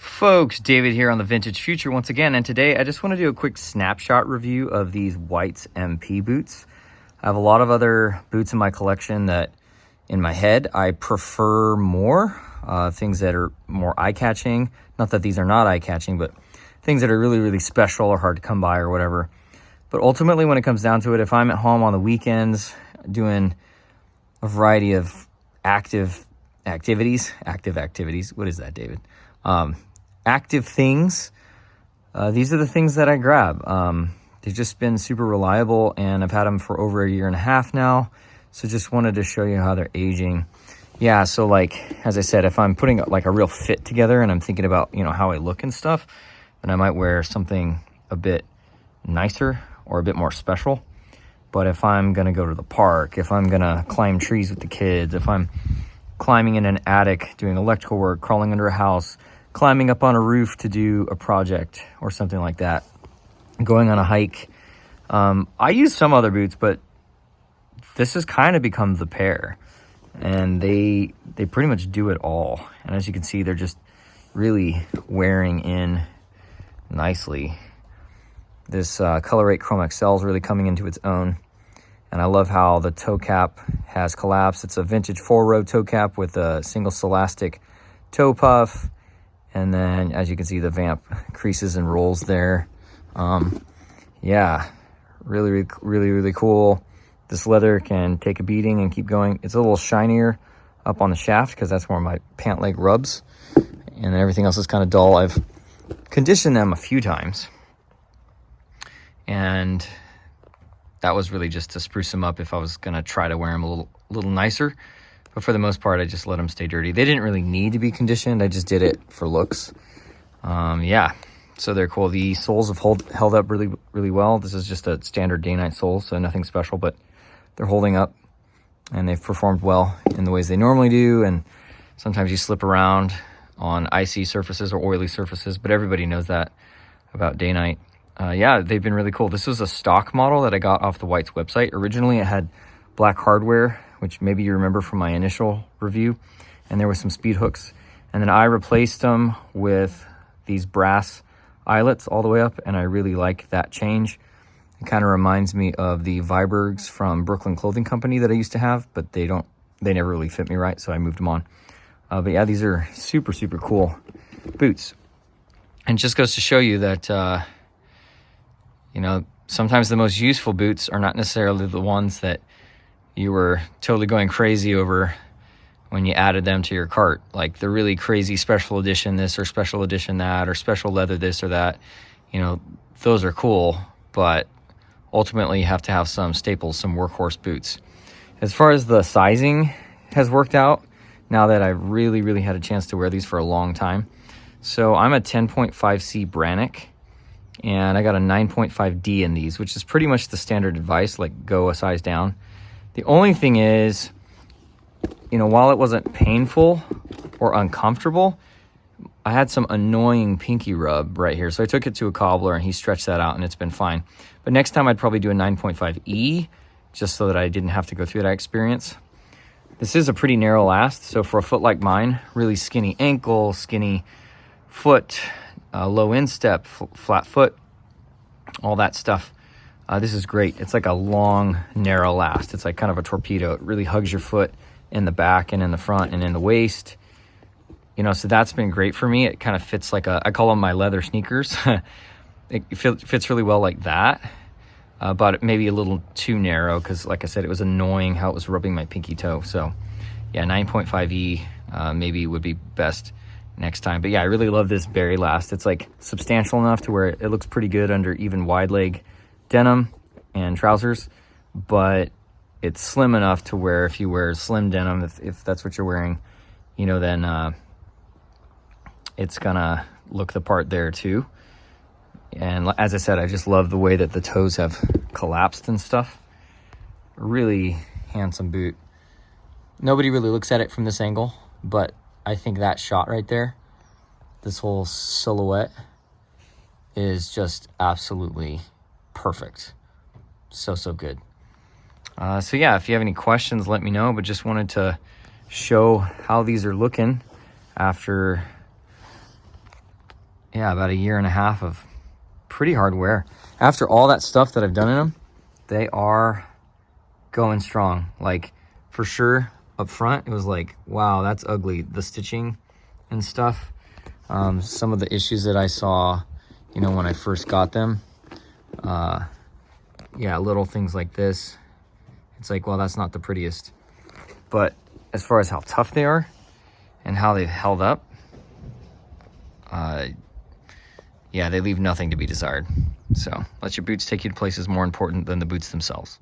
Folks, David here on the Vintage Future once again, and today I just want to do a quick snapshot review of these Whites MP boots. I have a lot of other boots in my collection that, in my head, I prefer more. Things that are more eye-catching. Not that these are not eye-catching, but things that are really, really special or hard to come by or whatever. But ultimately, when it comes down to it, if I'm at home on the weekends doing a variety of active activities, what is that, David? Active things, these are the things that I grab. They've just been super reliable, and I've had them for over 1.5 years now. So just wanted to show you how they're aging. Yeah, so like, as I said, if I'm putting like a real fit together and I'm thinking about, how I look and stuff, then I might wear something a bit nicer or a bit more special. But if I'm gonna go to the park, if I'm gonna climb trees with the kids, if I'm climbing in an attic, doing electrical work, crawling under a house, climbing up on a roof to do a project or something like that, going on a hike. I use some other boots, but this has kind of become the pair, and they pretty much do it all. And as you can see, they're just really wearing in nicely. This Color 8 Chromexcel is really coming into its own, and I love how the toe cap has collapsed. It's a vintage 4-row toe cap with a single celastic toe puff. And then, as you can see, the vamp creases and rolls there. Yeah, really cool. This leather can take a beating and keep going. It's a little shinier up on the shaft because that's where my pant leg rubs. And everything else is kind of dull. I've conditioned them a few times. And that was really just to spruce them up if I was going to try to wear them a little nicer. But for the most part, I just let them stay dirty. They didn't really need to be conditioned. I just did it for looks. Yeah, so they're cool. The soles have held up really well. This is just a standard Dainite sole, so nothing special, but they're holding up, and they've performed well in the ways they normally do. And sometimes you slip around on icy surfaces or oily surfaces, but everybody knows that about Dainite. Yeah, they've been really cool. This was a stock model that I got off the Whites website. Originally, it had black hardware, which maybe you remember from my initial review, and there was some speed hooks. And then I replaced them with these brass eyelets all the way up, and I really like that change. It kind of reminds me of the Vibergs from Brooklyn Clothing Company that I used to have, but they never really fit me right, so I moved them on. But yeah, these are super cool boots. And it just goes to show you that, sometimes the most useful boots are not necessarily the ones that you were totally going crazy over when you added them to your cart. Like the really crazy special edition this or special edition that or special leather this or that. Those are cool, but ultimately you have to have some staples, some workhorse boots. As far as the sizing has worked out, now that I've really had a chance to wear these for a long time. So I'm a 10.5C Brannock, and I got a 9.5D in these, which is pretty much the standard advice, like go a size down. The only thing is, while it wasn't painful or uncomfortable, I had some annoying pinky rub right here. So I took it to a cobbler and he stretched that out and it's been fine. But next time I'd probably do a 9.5E just so that I didn't have to go through that experience. This is a pretty narrow last. So for a foot like mine, really skinny ankle, skinny foot, low instep, flat foot, all that stuff. This is great. It's like a long, narrow last. It's like kind of a torpedo. It really hugs your foot in the back and in the front and in the waist. So that's been great for me. It kind of fits like I call them my leather sneakers. It fits really well like that, but maybe a little too narrow because, like I said, it was annoying how it was rubbing my pinky toe. So, yeah, 9.5E maybe would be best next time. But yeah, I really love this Barrie Last. It's like substantial enough to where it looks pretty good under even wide leg denim and trousers, but it's slim enough to where if you wear slim denim, if that's what you're wearing, then it's gonna look the part there too. And as I said, I just love the way that the toes have collapsed and stuff. Really handsome boot. Nobody really looks at it from this angle, but I think that shot right there, this whole silhouette, is just absolutely perfect. So good. So yeah, if you have any questions, let me know, but just wanted to show how these are looking after yeah, about a year and a half of pretty hard wear. After all that stuff that I've done in them, they are going strong. Like, for sure, up front, it was like, wow, that's ugly. The stitching and stuff. Some of the issues that I saw, you know, when I first got them, yeah, little things like this. It's like, well, that's not the prettiest. But as far as how tough they are and how they've held up, yeah, they leave nothing to be desired. So let your boots take you to places more important than the boots themselves.